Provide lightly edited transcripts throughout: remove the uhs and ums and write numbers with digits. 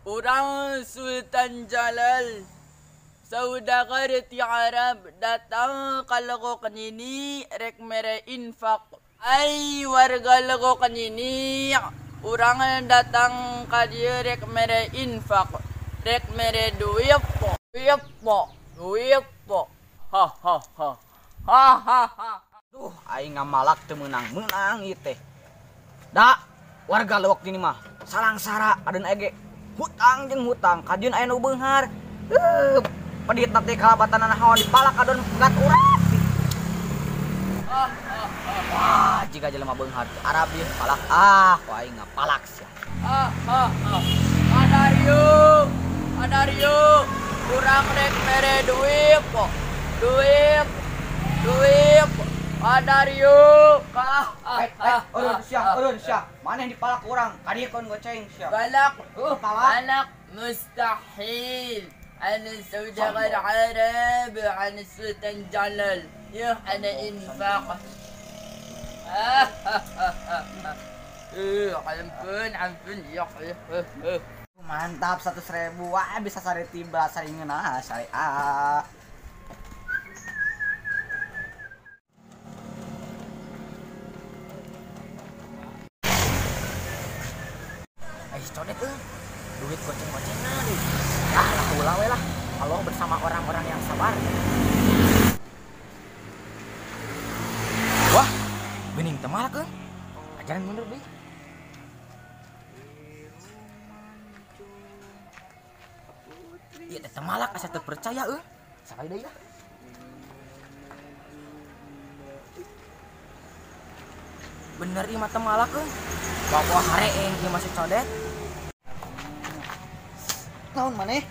Orang Sultan Jalal, saudagar ti Arab, datang kalago kanini, rek mere infak. Ay, warga lago kanini, orang datang kadia rek mere infak. Rek mere duit po, duit po, duit po. Ha ha ha, ha ha ha. Duh, aing ngamalak teu meunang-meunang ieu teh. Da, warga lewak dini mah salangsara adeun ege hutang jeung hutang kajieun aya nu beunghar. Paditna teh kalabatan naon dipalak adon pegat urang. Wah, jika jelema beunghar Arab ieu palak wah aing ngapalak sia. Adario, urang rek mere duit po, duit. Adario, urun sia. Maneh dipalak urang, kadieu kon goceng sia. galak, palak. galak mustahil. Ana saudagar Arab, ana Sultan Jalal. Ya, ana infak. Ampun, ya. Mantap 100.000. Wah, bisa sare tiba saringeun sare codet duit goceng-gocengan lah ulah we lah kalau bersama orang-orang yang sabar. Wah, bening teh malak ajaran bener deui. Ieu teh malak asa teu percaya sakali deui lah. Bener ieu mah teh malak bawa hareeng ieu masih codet. Naon maneh?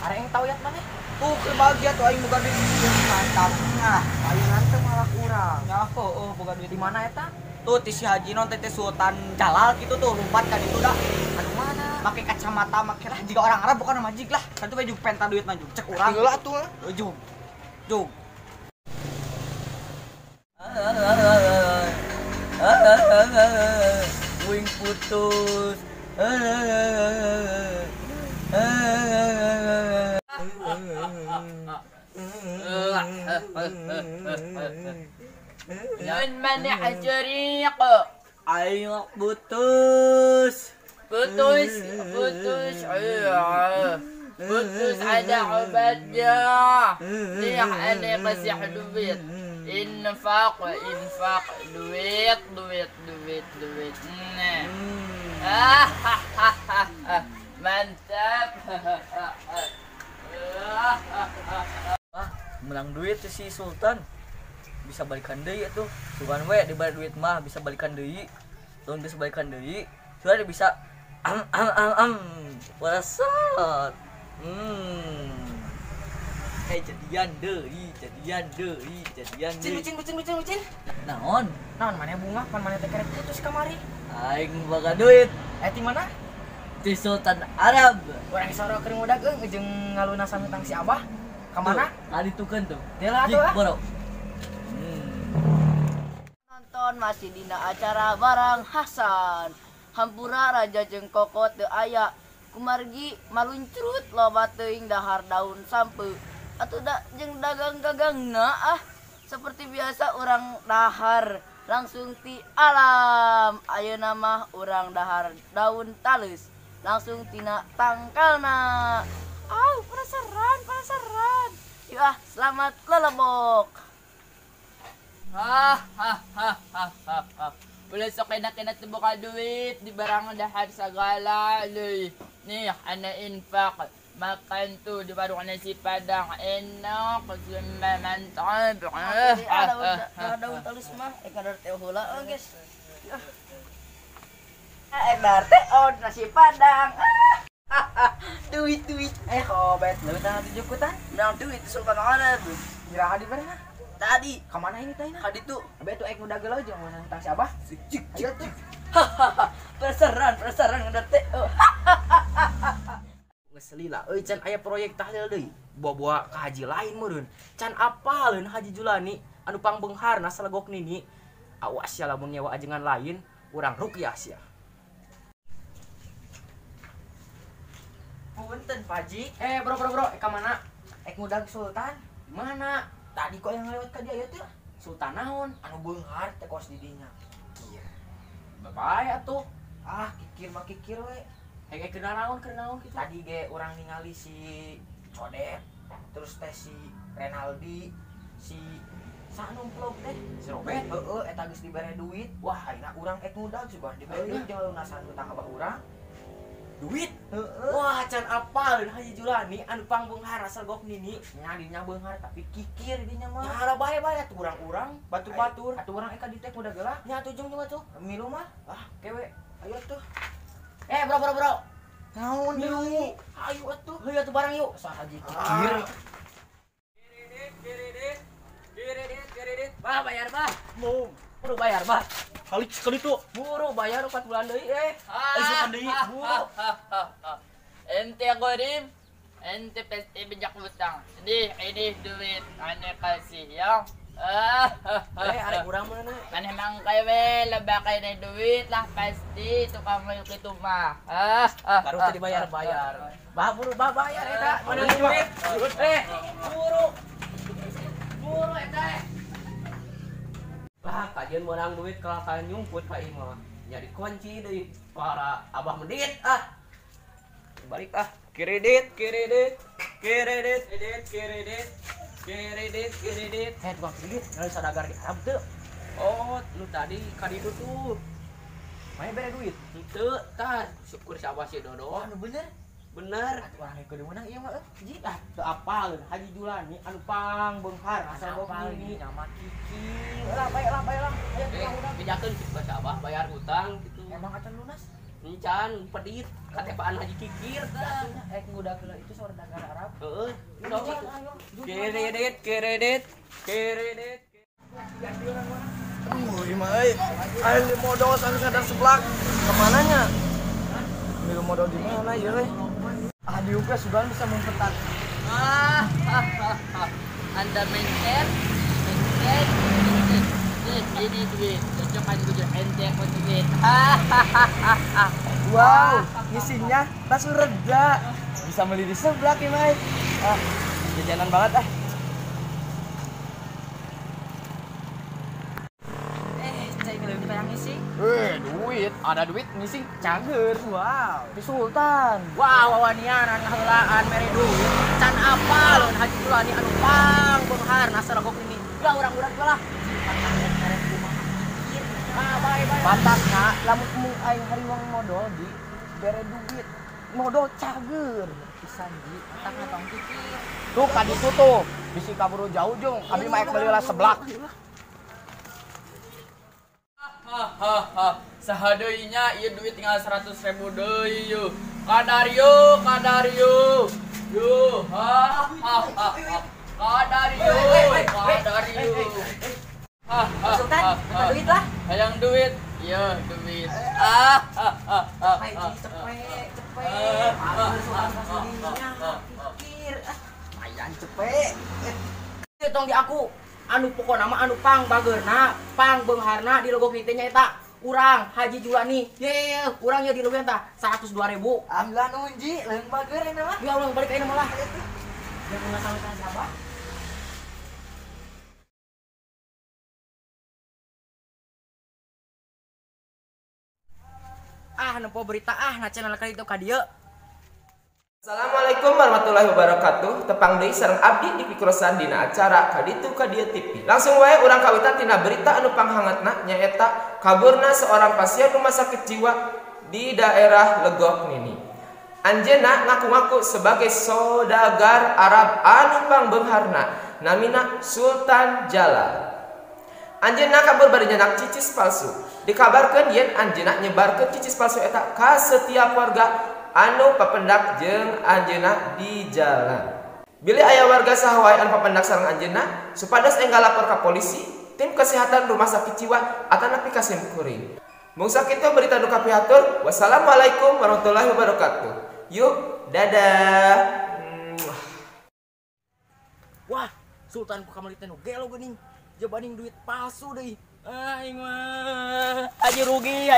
Hareeng tauyat maneh? Tuh keur bahagia tuh aing boga duit mantap. Nah, ayeuna teh malak urang. Ya, boga duit di mana eta? Tuh ti si Haji non teh Sultan Jalal gitu tuh lompat ka ditu dah. Anu mana? Make kacamata make lah jiga orang Arab bukan majik lah. Kan tuh baju penta duit mah cek urang. Heula atuh. Jug. Wing putus. Nun mana ajariq. Ayo putus. Putus ada obatnya. Dia ana kasih duit. Infak duit. Mantap. Menang duit si Sultan bisa balikan deui atuh. Sugan we dibalik duit mah bisa balikan deui. Tahun bisa balikan deui. Sudah bisa warasat. Jadian deui. Bucin. Naon Maneh bunga, maneh teh kerek putus kamari. aing boga duit Ti mana? di Sultan Arab. Urang soro keur ngudag jeung ngalunasan hutang si Abah. Ka mana? Aditukeun tuh. Tela Jik, atuh boro. Nonton masih dina acara Barang Hasan. Hampura Raja jeung Kokot teu aya. Kumargi maluncrut loba teuing dahar daun sampe. Atuh jeung dagang-dagangna seperti biasa orang dahar langsung ti alam. Ayeuna mah urang dahar daun talus langsung tina tangkalna. Penasaran. Yuk selamat lelebok. Besok enak-enak buka duit di barang dahar segala leuy. Nih ana infak. Makan tuh di warung nasi Padang enak, mantap. Ada daun talus mah kadar teh heula geus. Edar teh nasi Padang. Duit. Kobet, lu tah dijukutan. Menang duit Sultan Arab. Kira di mana? Tadi. Kemana ini teh? Tadi tuh. Abah tuh udah gelo jeung mana tang siapa? Ayo tuh. Penasaran ngedetek. Ngeseli lah, can aya proyek tahlil deui. Bawa ka haji lain meureun. Can apaleun Haji Julani anu pangbeungharna salegok nini. Awas ya lamun nyewa ajengan lain, urang rukyah sia. Punten Paji. Bro, ka mana? Ngudag Sultan. Mana? Tadi kok yang lewat ka dia ya teh? Sultan naon? Anu beunghar teh kos di dinya. Iya. Bae atuh. Kikir we. Hege kenaon kitu. Tadi ge urang ningali si Codet, terus teh si Renaldi, si sanu vlog teh, si Robert. Eta geus dibere duit. Wah, ayeuna urang ngudag coba dibere duit jeung lunasan hutang abah urang. Duit? Wah, can apal Haji Julani anu pangbeunghar asal gok nini. Nya dinya beunghar tapi kikir dinya mah. Nya bae-bae atuh urang-urang batur-batur. Atuh urang eka di teh udah gelah. Nya atuh jeung tuh. Milu mah. Kewe. Ayo atuh. Bro. Naon deui? Ayo atuh. Heuh atuh barang yuk. Sa Haji kikir. Kiridit. Bah bayar bah. Buru bayar bah. Kali sekali tuh. Buru bayar 4 bulan deui Isukan deui. Buru. Ente Gorim, ente pasti bijak utang. Ini duit ane kasih ya. Arek urang mana? Kan emang kayak lebih kayak duit lah pasti tukang mayuk itu mah. Baru tadi bayar. Buru bayar eta. Mana duit? Buru eta. Kajian menang duit kelakaan nyumput ka ieu mah. Nya dikunci deui para abah medit balik kiridit. Tukang kiridit ngali sadagar di Arab teu. Oh, lu tadi ka ditu tuh. Main bere duit. Teu, tah syukur si Abah si Dodo. Anu bener. Atuh urang kudu menang ieu mah ji. Teu apaleun Haji Julani anu pangbeunghar asal gok nini nama kiki. Lah bae lah. Ayo tukang udang. Pijakeun si Abah bayar utang gitu. Emang acan lunas? Encan pedit katepaan Haji Kikir tah. Ngudag heula itu saudagar Arab. Heeh. Kiridit. Gimana ayo modal sang sadar seblak kemananya milu modal di mana ya diugas sudah bisa mempertat Anda mainkan ini duit cocokan gue ente pun duit. wow ngisinya langsung reda bisa beli di seblak ya Mai jajanan banget duit, ada duit ngisi cager. wow Di Sultan. Wow, wawanianan ngaheulaan mere duit. Can apal Haji Julani anu pangbeunghar asal gok ini. Ulah urang-urang lah. Bae. Batasna lamun mung aing hariwang modal di bere duit. Modal cager. Pisan ji, tak ngotong kikir. Tuh ka ditu tuh. Bisi kaburu jauh jeung abi mah beli lah seblak. Sahadeuinya ieu duit tinggal 100.000 deui yeuh. Kadar yuk. Kadar yuk. Sultan, minta duit lah. Hayang duit. Iya, duit. Cepet. Sultan kasih kikir. Mayan cepet. Tong di aku. Anu pokona mah anu pangbageurna, pangbeungharna di logo kitu nya eta urang Haji Julani. Ye, urang ye di logo tah 102.000. alhamdulillah nunji leung bageur eta mah Ya Allah balik ka malah. Jangan ngasal ka siapa? Nempo berita na channel kali itu ka dieu. Assalamualaikum warahmatullahi wabarakatuh. Tepang deui sareng abdi di pikurosan dina acara Kaditu Kadia TV. Langsung wae urang kawita tina berita anu panghangatna nyaeta kaburna seorang pasien rumah sakit jiwa di daerah Legok Nini. Anjeunna ngaku-ngaku sebagai saudagar Arab anu pangbeungharna namina Sultan Jalal. Anjeunna kabur bari nyenak cicis palsu. Dikabarkeun yen anjeunna nyebarkeun cicis palsu eta ka setiap warga anu papendak jeung anjeunna di jalan. Bila aya warga saha wae anu papendak sareng anjeunna supados enggal lapor ka polisi, tim kesehatan rumah sakit jiwa atau nepi ka simkuring. Mung sakitu berita nu kapihatur. Wassalamualaikum warahmatullahi wabarakatuh. Yuk, dadah. Wah, Sultan ku kamari teh nu gelo geuning. Jabaning duit palsu deui. Aing mah haji rugi.